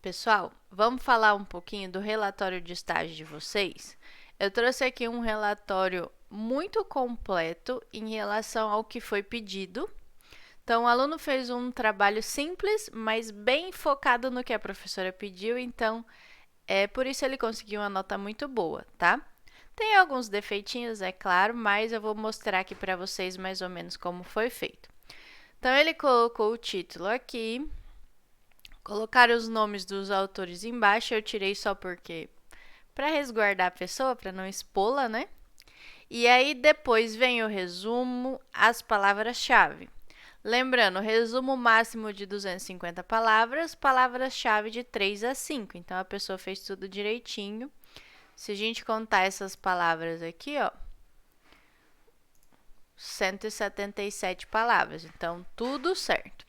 Pessoal, vamos falar um pouquinho do relatório de estágio de vocês? Eu trouxe aqui um relatório muito completo em relação ao que foi pedido. Então, o aluno fez um trabalho simples, mas bem focado no que a professora pediu, então, por isso ele conseguiu uma nota muito boa, tá? Tem alguns defeitinhos, é claro, mas eu vou mostrar aqui para vocês mais ou menos como foi feito. Então, ele colocou o título aqui, colocaram os nomes dos autores embaixo, eu tirei só porque para resguardar a pessoa, para não expô-la, né? E aí depois vem o resumo, as palavras-chave. Lembrando, resumo máximo de 250 palavras, palavras-chave de 3 a 5. Então a pessoa fez tudo direitinho. Se a gente contar essas palavras aqui, ó, 177 palavras. Então tudo certo.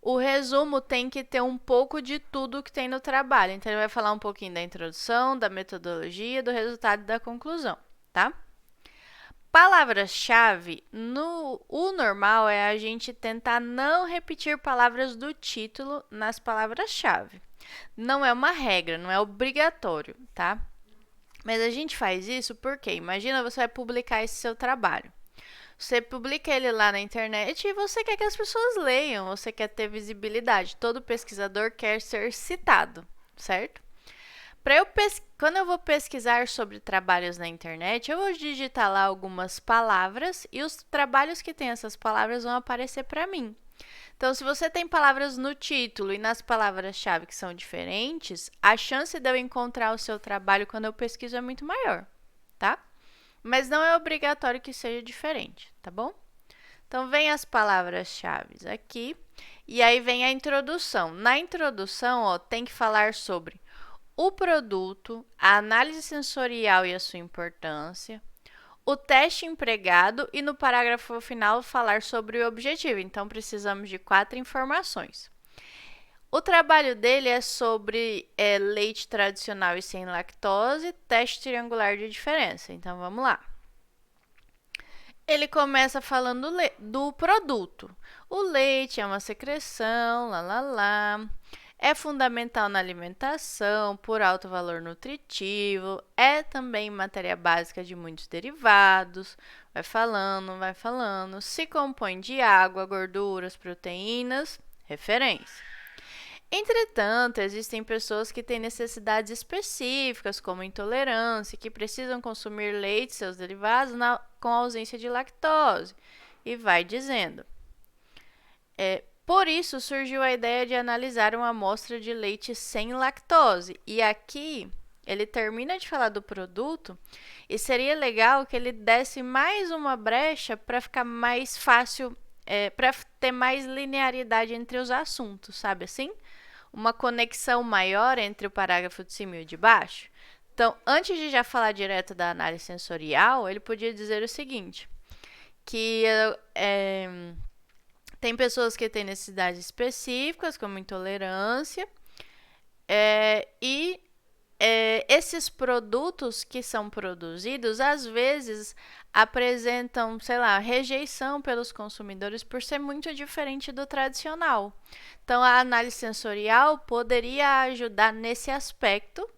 O resumo tem que ter um pouco de tudo que tem no trabalho. Então, ele vai falar um pouquinho da introdução, da metodologia, do resultado e da conclusão, tá? Palavras-chave, o normal é a gente tentar não repetir palavras do título nas palavras-chave. Não é uma regra, não é obrigatório, tá? Mas a gente faz isso porque, imagina você vai publicar esse seu trabalho. Você publica ele lá na internet e você quer que as pessoas leiam, você quer ter visibilidade. Todo pesquisador quer ser citado, certo? Quando eu vou pesquisar sobre trabalhos na internet, eu vou digitar lá algumas palavras e os trabalhos que têm essas palavras vão aparecer para mim. Então, se você tem palavras no título e nas palavras-chave que são diferentes, a chance de eu encontrar o seu trabalho quando eu pesquiso é muito maior, tá? Mas não é obrigatório que seja diferente, tá bom? Então, vem as palavras-chave aqui e aí vem a introdução. Na introdução, ó, tem que falar sobre o produto, a análise sensorial e a sua importância, o teste empregado e no parágrafo final falar sobre o objetivo. Então, precisamos de 4 informações. O trabalho dele é sobre leite tradicional e sem lactose, teste triangular de diferença. Então, vamos lá. Ele começa falando do produto. O leite é uma secreção, é fundamental na alimentação, por alto valor nutritivo, é também matéria básica de muitos derivados. Vai falando. Se compõe de água, gorduras, proteínas, referência. Entretanto, existem pessoas que têm necessidades específicas, como intolerância, que precisam consumir leite e seus derivados com ausência de lactose. E vai dizendo. Por isso, surgiu a ideia de analisar uma amostra de leite sem lactose. E aqui, ele termina de falar do produto e seria legal que ele desse mais uma brecha para ficar mais fácil, para ter mais linearidade entre os assuntos, sabe assim? Uma conexão maior entre o parágrafo de cima e o de baixo. Então, antes de já falar direto da análise sensorial, ele podia dizer o seguinte, que tem pessoas que têm necessidades específicas, como intolerância, e esses produtos que são produzidos, às vezes, apresentam, sei lá, rejeição pelos consumidores por ser muito diferente do tradicional. Então, a análise sensorial poderia ajudar nesse aspecto,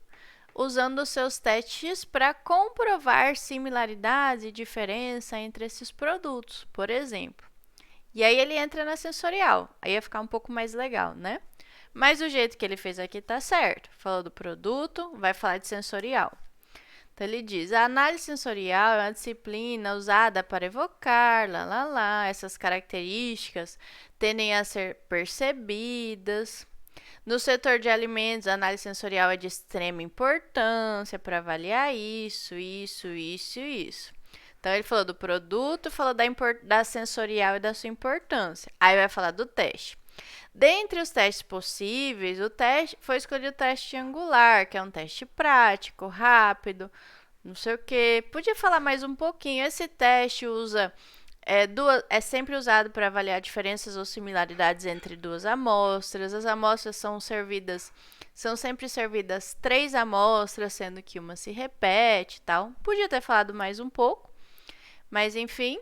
usando os seus testes para comprovar similaridades e diferença entre esses produtos, por exemplo. E aí ele entra na sensorial, aí ia ficar um pouco mais legal, né? Mas o jeito que ele fez aqui tá certo. Falou do produto, vai falar de sensorial. Então ele diz: a análise sensorial é uma disciplina usada para evocar, essas características tendem a ser percebidas. No setor de alimentos, a análise sensorial é de extrema importância para avaliar isso. Então, ele falou do produto, falou da sensorial e da sua importância. Aí vai falar do teste. Dentre os testes possíveis, foi escolhido o teste triangular, que é um teste prático, rápido, não sei o quê. Podia falar mais um pouquinho. Esse teste é sempre usado para avaliar diferenças ou similaridades entre duas amostras. As amostras são sempre servidas 3 amostras, sendo que uma se repete e tal. Podia ter falado mais um pouco, mas enfim.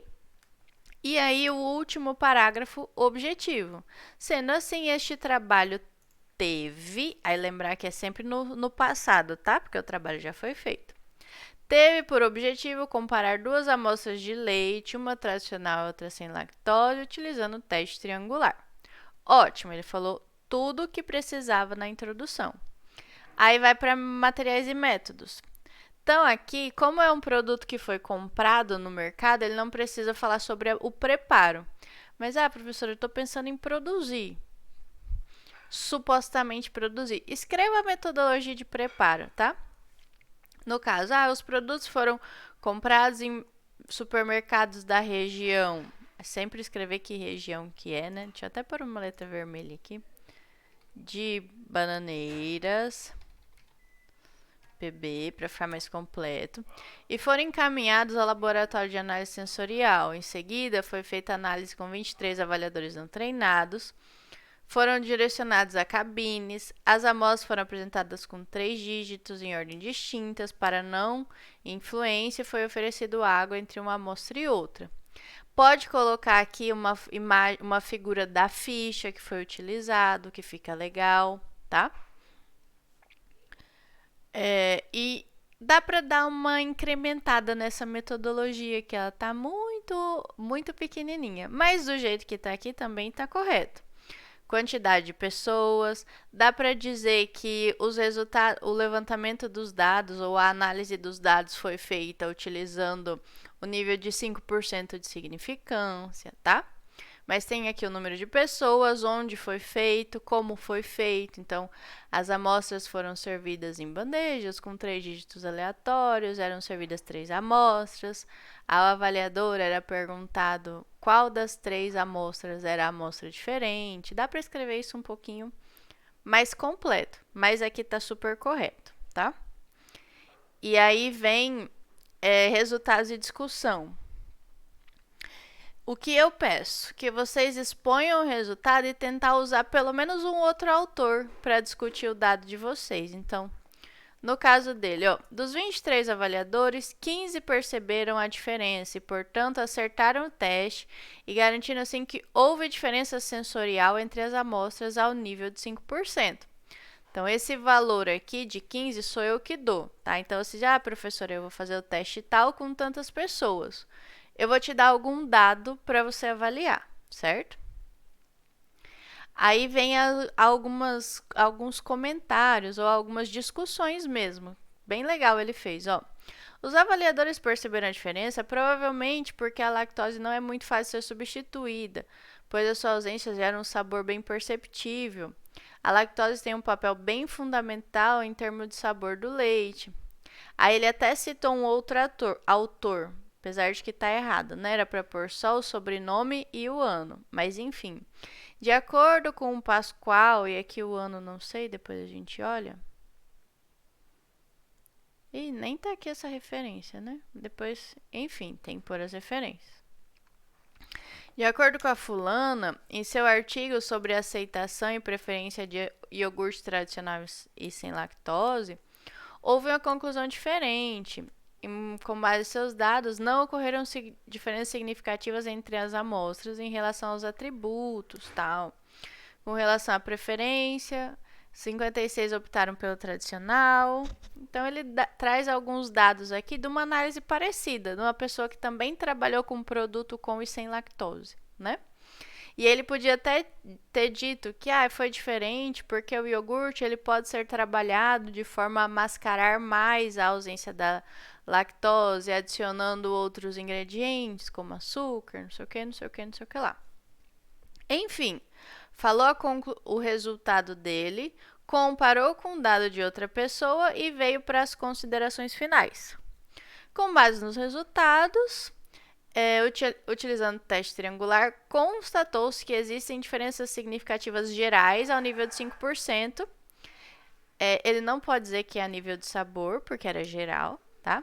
E aí o último parágrafo, objetivo. Sendo assim, este trabalho teve, aí lembrar que é sempre no passado, tá? Porque o trabalho já foi feito. Teve por objetivo comparar duas amostras de leite, uma tradicional e outra sem lactose, utilizando o teste triangular. Ótimo, ele falou tudo o que precisava na introdução. Aí vai para materiais e métodos. Então, aqui, como é um produto que foi comprado no mercado, ele não precisa falar sobre o preparo. Mas, professora, eu estou pensando em produzir. Supostamente produzir. Escreva a metodologia de preparo, tá? No caso, os produtos foram comprados em supermercados da região. É sempre escrever que região que é, né? Deixa eu até pôr uma letra vermelha aqui. De Bananeiras, PB, para ficar mais completo. E foram encaminhados ao laboratório de análise sensorial. Em seguida, foi feita análise com 23 avaliadores não treinados. Foram direcionados a cabines. As amostras foram apresentadas com 3 dígitos em ordem distintas. Para não influência, foi oferecido água entre uma amostra e outra. Pode colocar aqui uma figura da ficha que foi utilizado, que fica legal, tá? E dá para dar uma incrementada nessa metodologia, que ela tá muito pequenininha. Mas do jeito que tá aqui também tá correto. Quantidade de pessoas, dá para dizer que o levantamento dos dados ou a análise dos dados foi feita utilizando o nível de 5% de significância, tá? Mas tem aqui o número de pessoas, onde foi feito, como foi feito. Então, as amostras foram servidas em bandejas com 3 dígitos aleatórios, eram servidas 3 amostras. Ao avaliador era perguntado qual das 3 amostras era a amostra diferente. Dá para escrever isso um pouquinho mais completo, mas aqui está super correto, tá? E aí vem resultados de discussão. O que eu peço? Que vocês exponham o resultado e tentar usar pelo menos um outro autor para discutir o dado de vocês. Então, no caso dele, dos 23 avaliadores, 15 perceberam a diferença e, portanto, acertaram o teste e garantindo assim que houve diferença sensorial entre as amostras ao nível de 5%. Então, esse valor aqui de 15 sou eu que dou, tá? Então, você já, professora, eu vou fazer o teste tal com tantas pessoas. Eu vou te dar algum dado para você avaliar, certo? Aí vem alguns comentários ou algumas discussões mesmo. Bem legal ele fez, Os avaliadores perceberam a diferença provavelmente porque a lactose não é muito fácil de ser substituída, pois a sua ausência gera um sabor bem perceptível. A lactose tem um papel bem fundamental em termos de sabor do leite. Aí ele até citou um outro autor, apesar de que está errado, né? Era para pôr só o sobrenome e o ano, mas enfim. De acordo com o Pascoal, e aqui o ano não sei, depois a gente olha. E nem tá aqui essa referência, né? Depois, enfim, tem que pôr as referências. De acordo com a fulana, em seu artigo sobre aceitação e preferência de iogurtes tradicionais e sem lactose, houve uma conclusão diferente. Com base em seus dados, não ocorreram diferenças significativas entre as amostras em relação aos atributos, tal. Com relação à preferência, 56 optaram pelo tradicional. Então, ele traz alguns dados aqui de uma análise parecida, de uma pessoa que também trabalhou com produto com e sem lactose, né? E ele podia até ter dito que foi diferente porque o iogurte ele pode ser trabalhado de forma a mascarar mais a ausência da lactose, adicionando outros ingredientes como açúcar, não sei o que, não sei o que, não sei o que lá. Enfim, falou o resultado dele, comparou com o dado de outra pessoa e veio para as considerações finais. Com base nos resultados, utilizando o teste triangular, constatou-se que existem diferenças significativas gerais ao nível de 5%. Ele não pode dizer que é a nível de sabor, porque era geral, tá?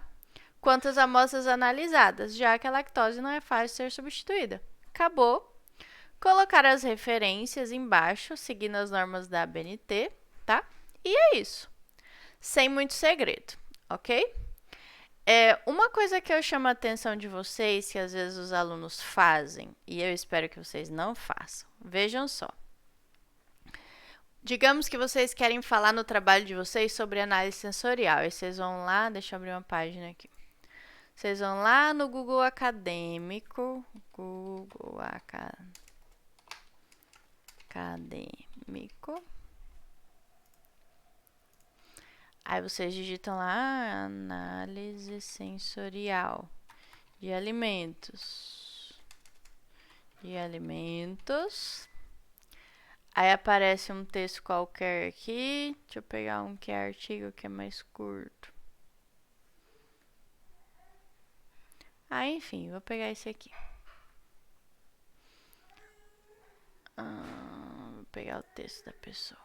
Quanto às amostras analisadas, já que a lactose não é fácil de ser substituída. Acabou. Colocar as referências embaixo, seguindo as normas da ABNT, tá? E é isso. Sem muito segredo, ok? Uma coisa que eu chamo a atenção de vocês, que às vezes os alunos fazem, e eu espero que vocês não façam. Vejam só. Digamos que vocês querem falar no trabalho de vocês sobre análise sensorial. Aí vocês vão lá, deixa eu abrir uma página aqui. Vocês vão lá no Google Acadêmico. Google Acadêmico. Aí vocês digitam lá análise sensorial de alimentos. De alimentos. Aí aparece um texto qualquer aqui. Deixa eu pegar um que é artigo que é mais curto. Enfim, vou pegar esse aqui. Vou pegar o texto da pessoa.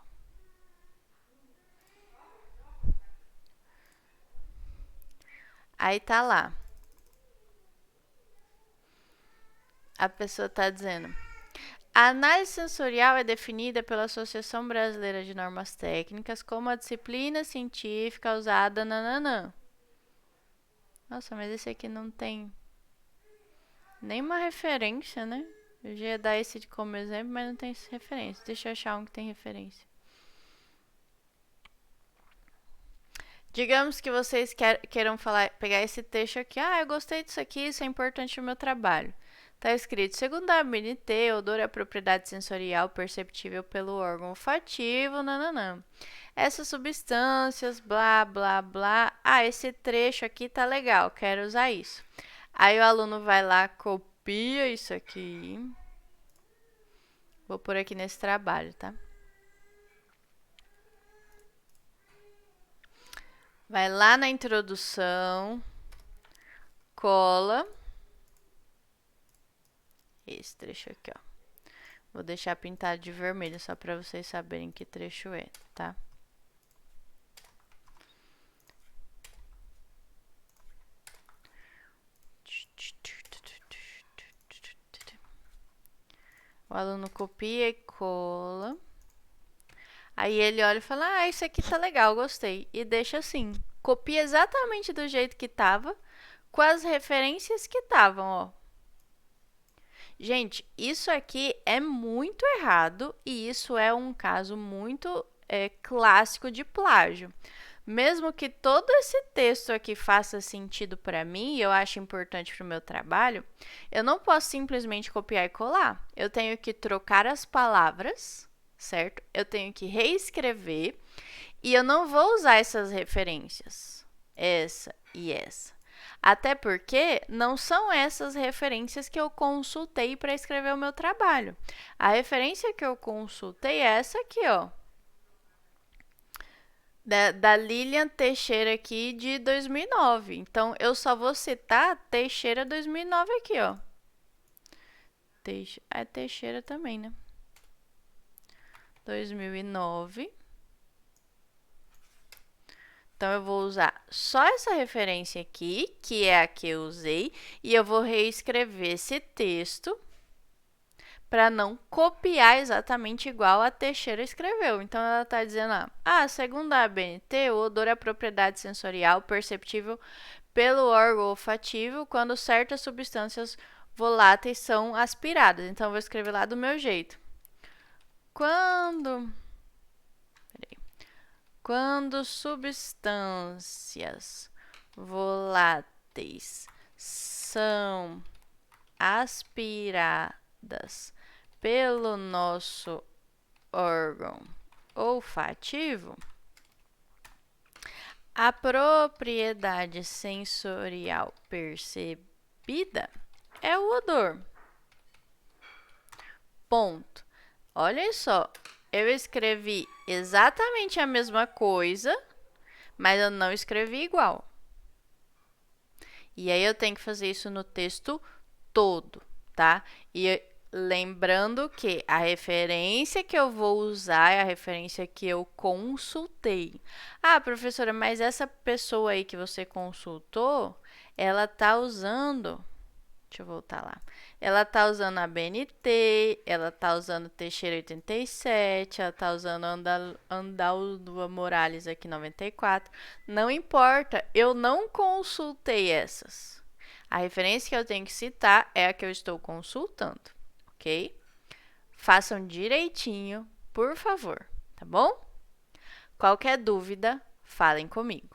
Aí tá lá. A pessoa tá dizendo: a análise sensorial é definida pela Associação Brasileira de Normas Técnicas como a disciplina científica usada nananã. Nossa, mas esse aqui não tem nenhuma referência, né? Eu já ia dar esse como exemplo, mas não tem referência. Deixa eu achar um que tem referência. Digamos que vocês queiram pegar esse texto aqui. Eu gostei disso aqui, isso é importante no meu trabalho. Está escrito: segundo a ABNT, odor é a propriedade sensorial perceptível pelo órgão olfativo, nananã. Essas substâncias, blá, blá, blá. Esse trecho aqui tá legal, quero usar isso. Aí o aluno vai lá, copia isso aqui. Vou pôr aqui nesse trabalho, tá? Vai lá na introdução, cola esse trecho aqui, ó. Vou deixar pintado de vermelho só para vocês saberem que trecho é, tá? O aluno copia e cola. Aí ele olha e fala: isso aqui tá legal, gostei. E deixa assim. Copia exatamente do jeito que tava, com as referências que estavam, ó. Gente, isso aqui é muito errado e isso é um caso muito clássico de plágio. Mesmo que todo esse texto aqui faça sentido para mim e eu acho importante para o meu trabalho, eu não posso simplesmente copiar e colar. Eu tenho que trocar as palavras, certo? Eu tenho que reescrever e eu não vou usar essas referências, essa e essa. Até porque não são essas referências que eu consultei para escrever o meu trabalho. A referência que eu consultei é essa aqui, ó. Da Lilian Teixeira aqui de 2009. Então, eu só vou citar Teixeira 2009 aqui, ó. Teixeira também, né? 2009. Então, eu vou usar só essa referência aqui, que é a que eu usei, e eu vou reescrever esse texto para não copiar exatamente igual a Teixeira escreveu. Então, ela está dizendo segundo a ABNT, o odor é a propriedade sensorial perceptível pelo órgão olfativo quando certas substâncias voláteis são aspiradas. Então, eu vou escrever lá do meu jeito. Quando substâncias voláteis são aspiradas pelo nosso órgão olfativo, a propriedade sensorial percebida é o odor. Ponto. Olha só, eu escrevi exatamente a mesma coisa, mas eu não escrevi igual. E aí eu tenho que fazer isso no texto todo, tá? E lembrando que a referência que eu vou usar é a referência que eu consultei. Professora, mas essa pessoa aí que você consultou, ela tá usando... Deixa eu voltar lá. Ela tá usando a BNT, ela tá usando Teixeira 87, ela tá usando Andaldo Morales aqui 94. Não importa, eu não consultei essas. A referência que eu tenho que citar é a que eu estou consultando, ok? Façam direitinho, por favor. tá bom? Qualquer dúvida, falem comigo.